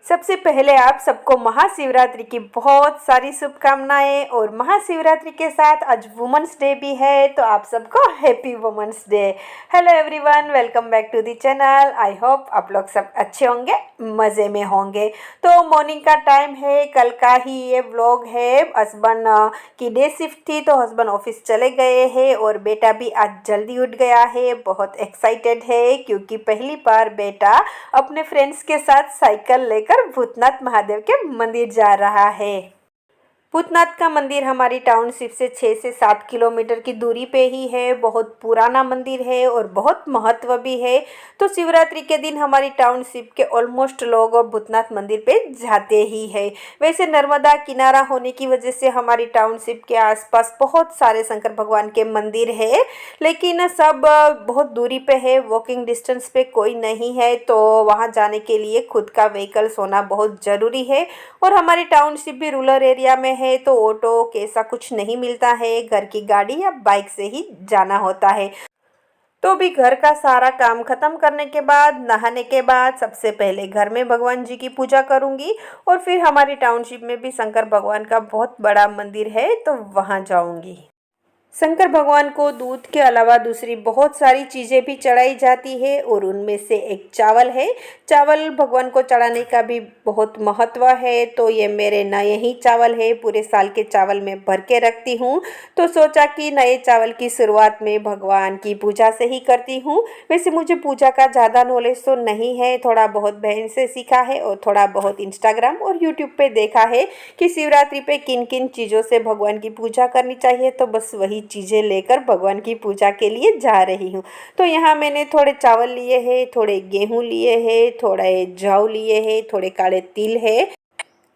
सबसे पहले आप सबको महाशिवरात्रि की बहुत सारी शुभकामनाएं और महाशिवरात्रि के साथ आज वुमेंस डे भी है, तो आप सबको happy women's day. Hello everyone, welcome back to the channel. I hope आप लोग सब अच्छे होंगे, मज़े में होंगे। तो मॉर्निंग का टाइम है, कल का ही ये व्लॉग है। हस्बैंड की डे शिफ्ट थी तो हस्बैंड ऑफिस चले गए हैं और बेटा भी आज जल्दी उठ गया है। बहुत एक्साइटेड है क्योंकि पहली बार बेटा अपने फ्रेंड्स के साथ साइकिल लेकर भूतनाथ महादेव के मंदिर जा रहा है। भूतनाथ का मंदिर हमारी टाउनशिप से 6 से 7 किलोमीटर की दूरी पे ही है। बहुत पुराना मंदिर है और बहुत महत्व भी है। तो शिवरात्रि के दिन हमारी टाउनशिप के ऑलमोस्ट लोग भूतनाथ मंदिर पे जाते ही है। वैसे नर्मदा किनारा होने की वजह से हमारी टाउनशिप के आसपास बहुत सारे शंकर भगवान के मंदिर है, लेकिन सब बहुत दूरी पे है, वॉकिंग डिस्टेंस पे कोई नहीं है। तो वहाँ जाने के लिए खुद का व्हीकल्स होना बहुत ज़रूरी है। और हमारी टाउनशिप भी रूरल एरिया में है तो ऑटो कैसा कुछ नहीं मिलता है, घर की गाड़ी या बाइक से ही जाना होता है। तो भी घर का सारा काम खत्म करने के बाद, नहाने के बाद सबसे पहले घर में भगवान जी की पूजा करूंगी और फिर हमारी टाउनशिप में भी शंकर भगवान का बहुत बड़ा मंदिर है तो वहां जाऊंगी। शंकर भगवान को दूध के अलावा दूसरी बहुत सारी चीज़ें भी चढ़ाई जाती है और उनमें से एक चावल है। चावल भगवान को चढ़ाने का भी बहुत महत्व है। तो ये मेरे नए ही चावल है, पूरे साल के चावल मैं भर के रखती हूँ। तो सोचा कि नए चावल की शुरुआत में भगवान की पूजा से ही करती हूँ। वैसे मुझे पूजा का ज़्यादा नॉलेज तो नहीं है, थोड़ा बहुत बहन से सीखा है और थोड़ा बहुत इंस्टाग्राम और यूट्यूब पे देखा है कि शिवरात्रि पे किन किन चीज़ों से भगवान की पूजा करनी चाहिए। तो बस वही चीज़ें लेकर भगवान की पूजा के लिए जा रही हूँ। तो यहाँ मैंने थोड़े चावल लिए हैं, थोड़े गेहूँ लिए हैं, थोड़े जौ लिए हैं, थोड़े काले तिल है,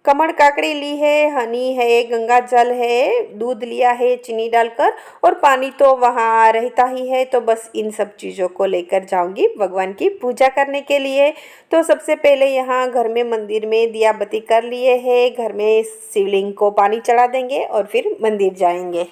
कमर काकड़ी ली है, हनी है, गंगा जल है, दूध लिया है चीनी डालकर, और पानी तो वहाँ रहता ही है। तो बस इन सब चीज़ों को लेकर जाऊंगी भगवान की पूजा करने के लिए। तो सबसे पहले यहाँ घर में मंदिर में दिया बत्ती कर लिए है, घर में शिवलिंग को पानी चढ़ा देंगे और फिर मंदिर जाएंगे।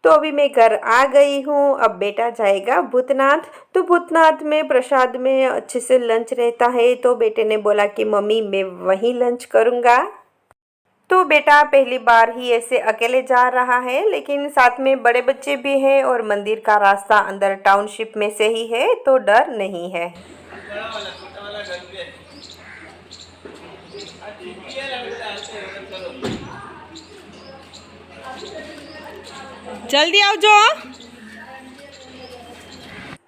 तो अभी मैं घर आ गई हूँ, अब बेटा जाएगा भूतनाथ। तो भूतनाथ में प्रसाद में अच्छे से लंच रहता है, तो बेटे ने बोला कि मम्मी मैं वहीं लंच करूँगा। तो बेटा पहली बार ही ऐसे अकेले जा रहा है, लेकिन साथ में बड़े बच्चे भी हैं और मंदिर का रास्ता अंदर टाउनशिप में से ही है तो डर नहीं है। जल्दी आओ जो।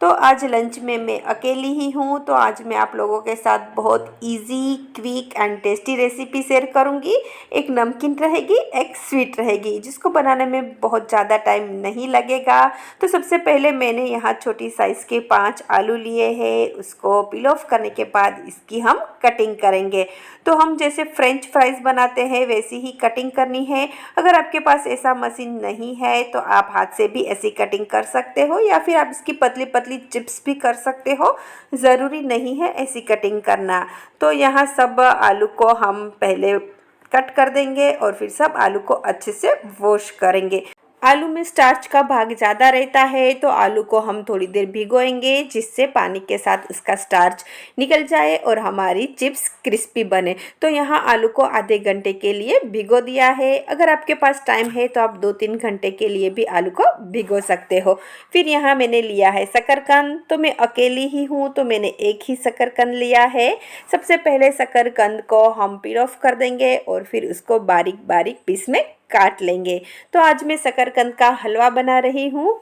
तो आज लंच में मैं अकेली ही हूँ, तो आज मैं आप लोगों के साथ बहुत easy, quick and tasty recipe share करूँगी। एक नमकीन रहेगी, एक स्वीट रहेगी, जिसको बनाने में बहुत ज़्यादा टाइम नहीं लगेगा। तो सबसे पहले मैंने यहाँ छोटी साइज़ के 5 आलू लिए हैं। उसको पील ऑफ करने के बाद इसकी हम कटिंग करेंगे। तो हम जैसे फ्रेंच फ्राइज़ बनाते हैं वैसी ही कटिंग करनी है। अगर आपके पास ऐसा मशीन नहीं है तो आप हाथ से भी ऐसी कटिंग कर सकते हो, या फिर आप इसकी पतली पतली चिप्स भी कर सकते हो। ज़रूरी नहीं है ऐसी कटिंग करना। तो यहाँ सब आलू को हम पहले कट कर देंगे और फिर सब आलू को अच्छे से वॉश करेंगे। आलू में स्टार्च का भाग ज़्यादा रहता है, तो आलू को हम थोड़ी देर भिगोएंगे जिससे पानी के साथ उसका स्टार्च निकल जाए और हमारी चिप्स क्रिस्पी बने। तो यहाँ आलू को आधे घंटे के लिए भिगो दिया है। अगर आपके पास टाइम है तो आप 2-3 घंटे के लिए भी आलू को भिगो सकते हो। फिर यहाँ मैंने लिया है शकरकंद, तो मैं अकेली ही हूँ तो मैंने एक ही शकरकंद लिया है। सबसे पहले शकरकंद को हम पील ऑफ कर देंगे और फिर उसको बारीक बारीक पीस में काट लेंगे। तो आज मैं शकरकंद का हलवा बना रही हूँ।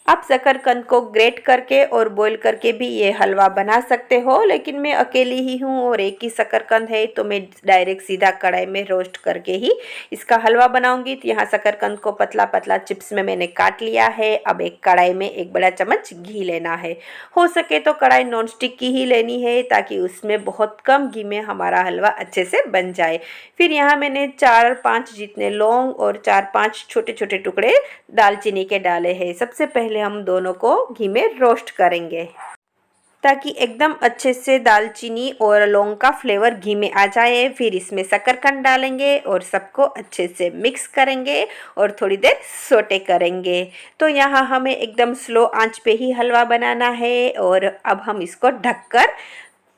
आप शकरकंद को ग्रेट करके और बॉईल करके भी ये हलवा बना सकते हो, लेकिन मैं अकेली ही हूँ और एक ही शकरकंद है तो मैं डायरेक्ट सीधा कढ़ाई में रोस्ट करके ही इसका हलवा बनाऊंगी। तो यहाँ शकरकंद को पतला पतला चिप्स में मैंने काट लिया है। अब एक कढ़ाई में 1 बड़ा चम्मच घी लेना है। हो सके तो कढ़ाई नॉन स्टिक की ही लेनी है ताकि उसमें बहुत कम घी में हमारा हलवा अच्छे से बन जाए। फिर यहाँ मैंने 4-5 जितने लौंग और 4-5 छोटे छोटे टुकड़े दालचीनी के डाले हैं। सबसे पहले हम दोनों को घी में रोस्ट करेंगे ताकि एकदम अच्छे से दालचीनी और लौंग का फ्लेवर घी में आ जाए। फिर इसमें शकरकंद डालेंगे और सबको अच्छे से मिक्स करेंगे और थोड़ी देर सोटे करेंगे। तो यहाँ हमें एकदम स्लो आंच पे ही हलवा बनाना है और अब हम इसको ढककर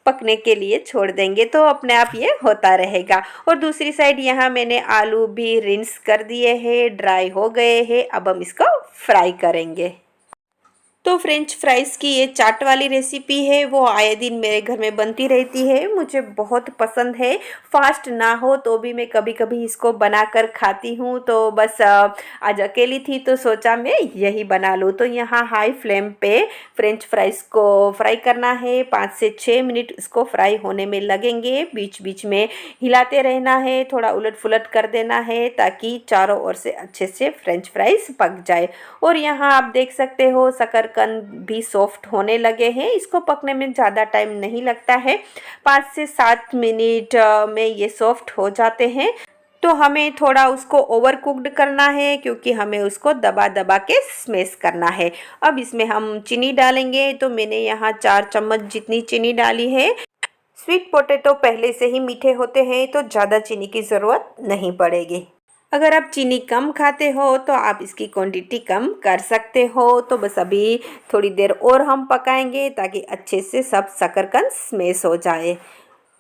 पकने के लिए छोड़ देंगे, तो अपने आप ये होता रहेगा। और दूसरी साइड यहाँ मैंने आलू भी रिंस कर दिए हैं, ड्राई हो गए हैं। अब हम इसको फ्राई करेंगे। तो फ्रेंच फ्राइज़ की ये चाट वाली रेसिपी है, वो आए दिन मेरे घर में बनती रहती है, मुझे बहुत पसंद है। फास्ट ना हो तो भी मैं कभी कभी इसको बनाकर खाती हूँ। तो बस आज अकेली थी तो सोचा मैं यही बना लूँ। तो यहाँ हाई फ्लेम पे फ्रेंच फ्राइज़ को फ्राई करना है। 5 से 6 मिनट इसको फ्राई होने में लगेंगे। बीच बीच में हिलाते रहना है, थोड़ा उलट पुलट कर देना है ताकि चारों ओर से अच्छे से फ्रेंच फ्राइज़ पक जाए। और यहाँ आप देख सकते हो शकरकंद भी सॉफ्ट होने लगे हैं। इसको पकने में ज़्यादा टाइम नहीं लगता है, 5 से 7 मिनट में ये सॉफ्ट हो जाते हैं। तो हमें थोड़ा उसको ओवर कुक्ड करना है क्योंकि हमें उसको दबा दबा के स्मैश करना है। अब इसमें हम चीनी डालेंगे। तो मैंने यहाँ 4 चम्मच जितनी चीनी डाली है। स्वीट पोटैटो पहले से ही मीठे होते हैं तो ज़्यादा चीनी की ज़रूरत नहीं पड़ेगी। अगर आप चीनी कम खाते हो तो आप इसकी क्वांटिटी कम कर सकते हो। तो बस अभी थोड़ी देर और हम पकाएंगे ताकि अच्छे से सब शकरकंद स्मैश हो जाए।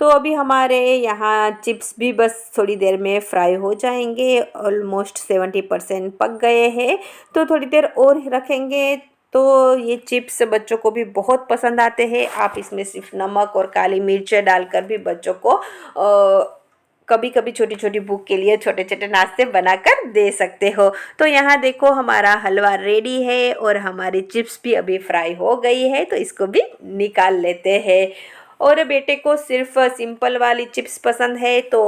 तो अभी हमारे यहाँ चिप्स भी बस थोड़ी देर में फ्राई हो जाएंगे। ऑलमोस्ट 70% पक गए हैं, तो थोड़ी देर और रखेंगे। तो ये चिप्स बच्चों को भी बहुत पसंद आते हैं। आप इसमें सिर्फ नमक और काली मिर्च डालकर भी बच्चों को कभी कभी छोटी छोटी भूख के लिए छोटे छोटे नाश्ते बनाकर दे सकते हो। तो यहाँ देखो हमारा हलवा रेडी है और हमारी चिप्स भी अभी फ्राई हो गई है, तो इसको भी निकाल लेते हैं। और बेटे को सिर्फ सिंपल वाली चिप्स पसंद है तो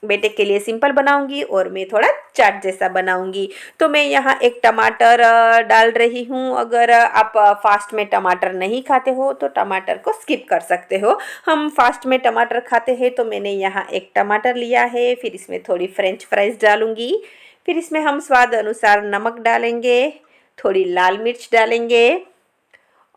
बेटे के लिए सिंपल बनाऊंगी और मैं थोड़ा चाट जैसा बनाऊंगी। तो मैं यहाँ एक टमाटर डाल रही हूँ। अगर आप फास्ट में टमाटर नहीं खाते हो तो टमाटर को स्किप कर सकते हो। हम फास्ट में टमाटर खाते हैं तो मैंने यहाँ एक टमाटर लिया है। फिर इसमें थोड़ी फ्रेंच फ्राइज डालूंगी। फिर इसमें हम स्वाद अनुसार नमक डालेंगे, थोड़ी लाल मिर्च डालेंगे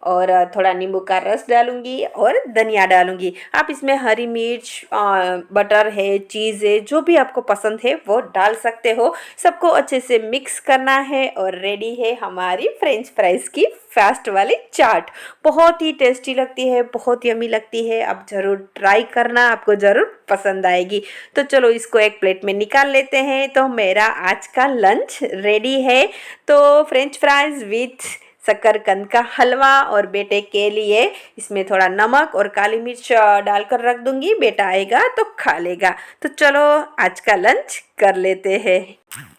और थोड़ा नींबू का रस डालूंगी और धनिया डालूंगी। आप इसमें हरी मिर्च, बटर है, चीज़ है, जो भी आपको पसंद है वो डाल सकते हो। सबको अच्छे से मिक्स करना है और रेडी है हमारी फ्रेंच फ्राइज़ की फास्ट वाली चाट। बहुत ही टेस्टी लगती है, बहुत यमी लगती है। आप ज़रूर ट्राई करना, आपको ज़रूर पसंद आएगी। तो चलो इसको एक प्लेट में निकाल लेते हैं। तो मेरा आज का लंच रेडी है। तो फ्रेंच फ्राइज़ विथ शकरकंद का हलवा और बेटे के लिए इसमें थोड़ा नमक और काली मिर्च डालकर रख दूंगी। बेटा आएगा तो खा लेगा। तो चलो आज का लंच कर लेते हैं।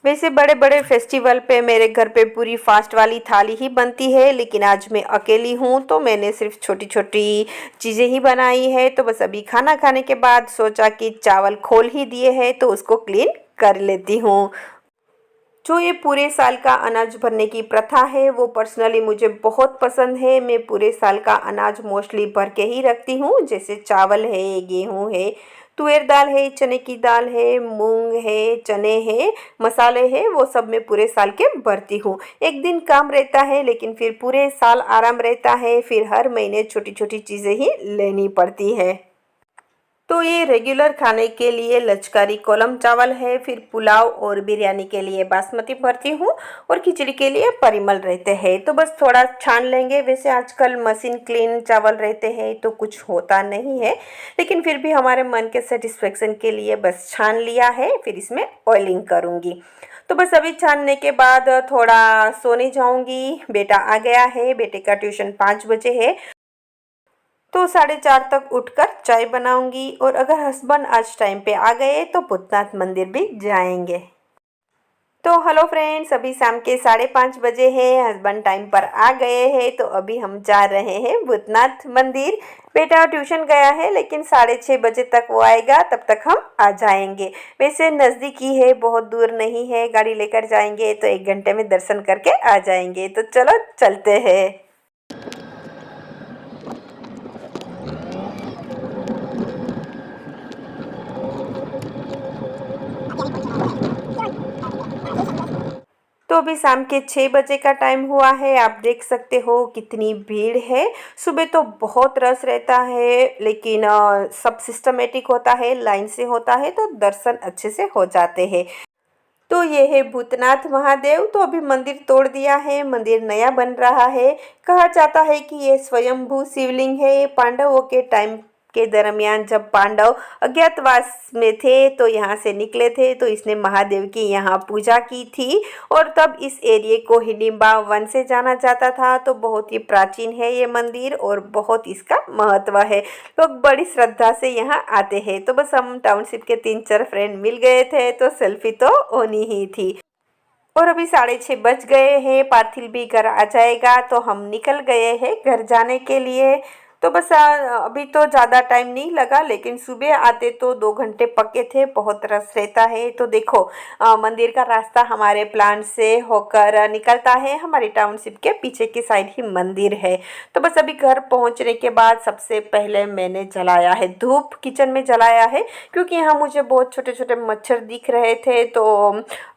वैसे बड़े बड़े फेस्टिवल पे मेरे घर पे पूरी फास्ट वाली थाली ही बनती है, लेकिन आज मैं अकेली हूँ तो मैंने सिर्फ छोटी छोटी चीज़ें ही बनाई है। तो बस अभी खाना खाने के बाद सोचा कि चावल खोल ही दिए हैं तो उसको क्लीन कर लेती हूँ। जो ये पूरे साल का अनाज भरने की प्रथा है वो पर्सनली मुझे बहुत पसंद है। मैं पूरे साल का अनाज मोस्टली भर के ही रखती हूँ, जैसे चावल है, गेहूँ है, तुअर दाल है, चने की दाल है, मूंग है, चने हैं, मसाले हैं, वो सब मैं पूरे साल के भरती हूँ। एक दिन काम रहता है लेकिन फिर पूरे साल आराम रहता है। फिर हर महीने छोटी छोटी चीज़ें ही लेनी पड़ती है। तो ये रेगुलर खाने के लिए लश्करी कोलम चावल है, फिर पुलाव और बिरयानी के लिए बासमती भरती हूँ और खिचड़ी के लिए परिमल रहते हैं। तो बस थोड़ा छान लेंगे। वैसे आजकल मशीन क्लीन चावल रहते हैं तो कुछ होता नहीं है, लेकिन फिर भी हमारे मन के सेटिस्फेक्शन के लिए बस छान लिया है। फिर इसमें ऑयलिंग करूँगी। तो बस अभी छानने के बाद थोड़ा सोने जाऊँगी। बेटा आ गया है, बेटे का ट्यूशन 5 बजे है, तो 4:30 तक उठकर चाय बनाऊंगी। और अगर हस्बैंड आज टाइम पे आ गए तो भूतनाथ मंदिर भी जाएंगे। तो हेलो फ्रेंड्स, अभी शाम के 5:30 बजे हैं, हस्बैंड टाइम पर आ गए हैं, तो अभी हम जा रहे हैं भूतनाथ मंदिर। बेटा ट्यूशन गया है, लेकिन 6:30 बजे तक वो आएगा, तब तक हम आ जाएंगे। वैसे नज़दीक ही है, बहुत दूर नहीं है, गाड़ी लेकर जाएंगे तो 1 घंटे में दर्शन करके आ जाएंगे। तो चलो चलते हैं। तो अभी शाम के 6 बजे का टाइम हुआ है। आप देख सकते हो कितनी भीड़ है। सुबह तो बहुत रश रहता है, लेकिन सब सिस्टमेटिक होता है, लाइन से होता है, तो दर्शन अच्छे से हो जाते हैं। तो ये है भूतनाथ महादेव। तो अभी मंदिर तोड़ दिया है, मंदिर नया बन रहा है। कहा जाता है कि ये स्वयंभू शिवलिंग है। ये पांडवों के टाइम के दरमियान जब पांडव अज्ञातवास में थे तो यहाँ से निकले थे, तो इसने महादेव की यहाँ पूजा की थी। और तब इस एरिए को हिडिंबा वन से जाना जाता था। तो बहुत ही प्राचीन है ये मंदिर और बहुत इसका महत्व है। लोग बड़ी श्रद्धा से यहाँ आते हैं। तो बस हम टाउनशिप के 3-4 फ्रेंड मिल गए थे, तो सेल्फी तो होनी ही थी। और अभी 6:30 बज गए हैं, पार्थिल भी घर आ जाएगा, तो हम निकल गए हैं घर जाने के लिए। तो बस अभी तो ज़्यादा टाइम नहीं लगा, लेकिन सुबह आते तो 2 घंटे पक्के थे, बहुत रश रहता है। तो देखो मंदिर का रास्ता हमारे प्लांट से होकर निकलता है, हमारी टाउनशिप के पीछे की साइड ही मंदिर है। तो बस अभी घर पहुंचने के बाद सबसे पहले मैंने जलाया है धूप, किचन में जलाया है, क्योंकि यहाँ मुझे बहुत छोटे छोटे मच्छर दिख रहे थे। तो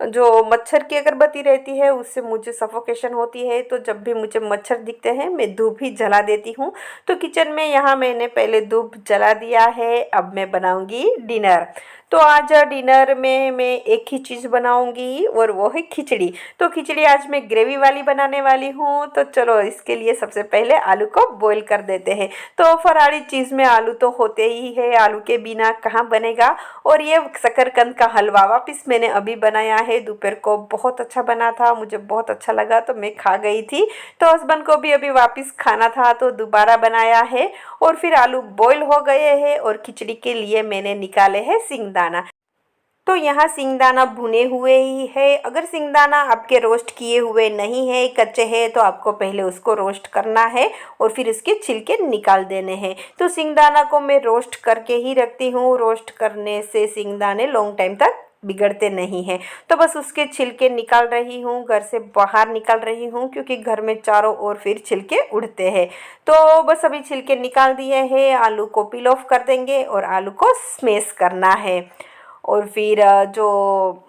जो मच्छर की अगरबत्ती रहती है उससे मुझे सफोकेशन होती है, तो जब भी मुझे मच्छर दिखते हैं मैं धूप ही जला देती हूँ। तो किचन में यहाँ मैंने पहले धूप जला दिया है। अब मैं बनाऊंगी डिनर। तो आज डिनर में मैं एक ही चीज़ बनाऊंगी और वो है खिचड़ी। तो खिचड़ी आज मैं ग्रेवी वाली बनाने वाली हूँ। तो चलो इसके लिए सबसे पहले आलू को बॉईल कर देते हैं। तो फरारी चीज़ में आलू तो होते ही है, आलू के बिना कहाँ बनेगा। और ये शकरकंद का हलवा वापस मैंने अभी बनाया है, दोपहर को बहुत अच्छा बना था, मुझे बहुत अच्छा लगा तो मैं खा गई थी। तो हस्बैंड को भी अभी वापस खाना था तो दोबारा बनाया है। और फिर आलू बॉईल हो गए हैं और खिचड़ी के लिए मैंने निकाले हैं सिंगदाना। तो यहाँ सिंगदाना भुने हुए ही है। अगर सिंगदाना आपके रोस्ट किए हुए नहीं है, कच्चे हैं, तो आपको पहले उसको रोस्ट करना है और फिर इसके छिलके निकाल देने हैं। तो सिंगदाना को मैं रोस्ट करके ही रखती हूँ, रोस्ट करने से सिंगदाने लॉन्ग टाइम तक बिगड़ते नहीं हैं। तो बस उसके छिलके निकाल रही हूँ, घर से बाहर निकाल रही हूँ, क्योंकि घर में चारों ओर फिर छिलके उड़ते हैं। तो बस अभी छिलके निकाल दिए हैं। आलू को पील ऑफ कर देंगे और आलू को स्मैश करना है। और फिर जो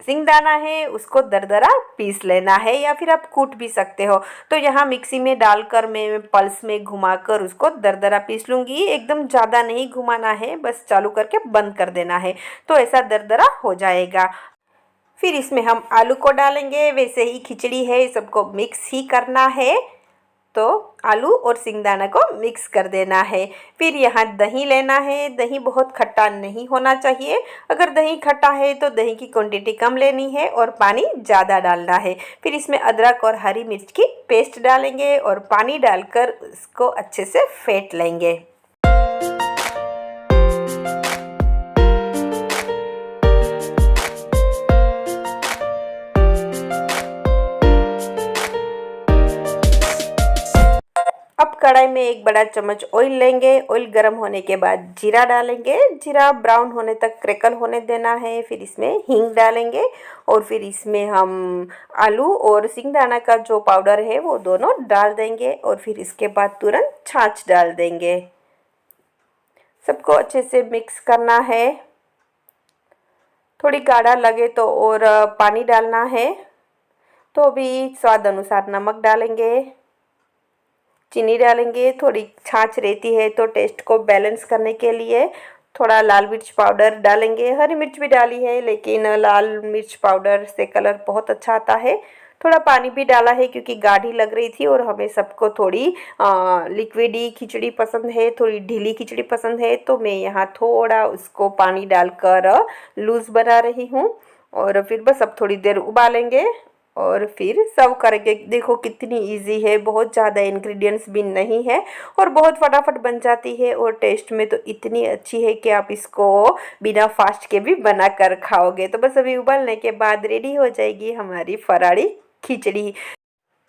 सिंगदाना है उसको दरदरा पीस लेना है, या फिर आप कूट भी सकते हो। तो यहाँ मिक्सी में डालकर मैं पल्स में घुमाकर उसको दरदरा पीस लूँगी। एकदम ज़्यादा नहीं घुमाना है, बस चालू करके बंद कर देना है, तो ऐसा दरदरा हो जाएगा। फिर इसमें हम आलू को डालेंगे। वैसे ही खिचड़ी है, सबको मिक्स ही करना है। तो आलू और सिंगदाना को मिक्स कर देना है। फिर यहाँ दही लेना है। दही बहुत खट्टा नहीं होना चाहिए। अगर दही खट्टा है तो दही की क्वांटिटी कम लेनी है और पानी ज़्यादा डालना है। फिर इसमें अदरक और हरी मिर्च की पेस्ट डालेंगे और पानी डालकर इसको अच्छे से फेंट लेंगे। अब कढ़ाई में 1 बड़ा चम्मच ऑयल लेंगे। ऑयल गर्म होने के बाद जीरा डालेंगे। जीरा ब्राउन होने तक क्रैकल होने देना है। फिर इसमें हींग डालेंगे और फिर इसमें हम आलू और सिंगदाना का जो पाउडर है वो दोनों डाल देंगे। और फिर इसके बाद तुरंत छाछ डाल देंगे। सबको अच्छे से मिक्स करना है। थोड़ी गाढ़ा लगे तो और पानी डालना है। तो अभी स्वाद अनुसार नमक डालेंगे, चीनी डालेंगे। थोड़ी छाछ रहती है तो टेस्ट को बैलेंस करने के लिए। थोड़ा लाल मिर्च पाउडर डालेंगे। हरी मिर्च भी डाली है लेकिन लाल मिर्च पाउडर से कलर बहुत अच्छा आता है। थोड़ा पानी भी डाला है क्योंकि गाढ़ी लग रही थी और हमें सबको थोड़ी लिक्विडी खिचड़ी पसंद है, थोड़ी ढीली खिचड़ी पसंद है, तो मैं यहाँ थोड़ा उसको पानी डालकर लूज़ बना रही हूँ। और फिर बस अब थोड़ी देर उबालेंगे और फिर सर्व करेंगे। देखो कितनी इजी है, बहुत ज़्यादा इंग्रेडिएंट्स भी नहीं है और बहुत फटाफट बन जाती है और टेस्ट में तो इतनी अच्छी है कि आप इसको बिना फास्ट के भी बना कर खाओगे। तो बस अभी उबालने के बाद रेडी हो जाएगी हमारी फराड़ी खिचड़ी।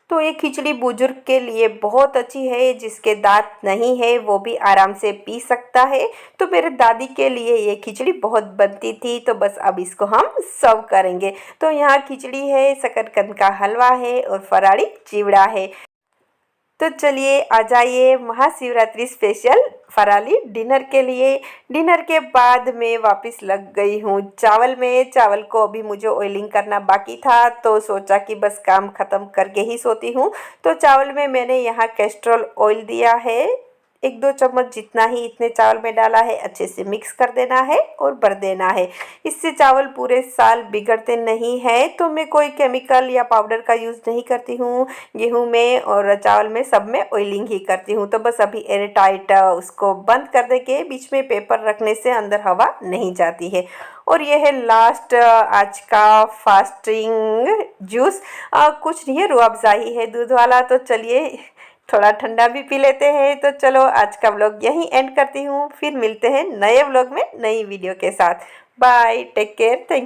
तो ये खिचड़ी बुजुर्ग के लिए बहुत अच्छी है, जिसके दांत नहीं है वो भी आराम से पी सकता है। तो मेरे दादी के लिए ये खिचड़ी बहुत बनती थी। तो बस अब इसको हम सर्व करेंगे। तो यहाँ खिचड़ी है, शकरकंद का हलवा है और फराड़ी चिवड़ा है। तो चलिए आ जाइए महाशिवरात्रि स्पेशल फराली डिनर के लिए। डिनर के बाद मैं वापस लग गई हूँ चावल में। चावल को अभी मुझे ऑयलिंग करना बाकी था तो सोचा कि बस काम ख़त्म करके ही सोती हूँ। तो चावल में मैंने यहाँ कैस्ट्रोल ऑयल दिया है, 1-2 चम्मच जितना ही इतने चावल में डाला है। अच्छे से मिक्स कर देना है और भर देना है। इससे चावल पूरे साल बिगड़ते नहीं हैं। तो मैं कोई केमिकल या पाउडर का यूज़ नहीं करती हूँ। गेहूँ में और चावल में सब में ऑयलिंग ही करती हूँ। तो बस अभी एयर टाइट उसको बंद कर दे के बीच में पेपर रखने से अंदर हवा नहीं जाती है। और ये है लास्ट आज का फास्टिंग जूस। कुछ नहीं है, रूह अफ़ज़ा ही है दूध वाला। तो चलिए थोड़ा ठंडा भी पी लेते हैं। तो चलो आज का व्लॉग यहीं एंड करती हूँ, फिर मिलते हैं नए व्लॉग में नई वीडियो के साथ। Bye, take care, thank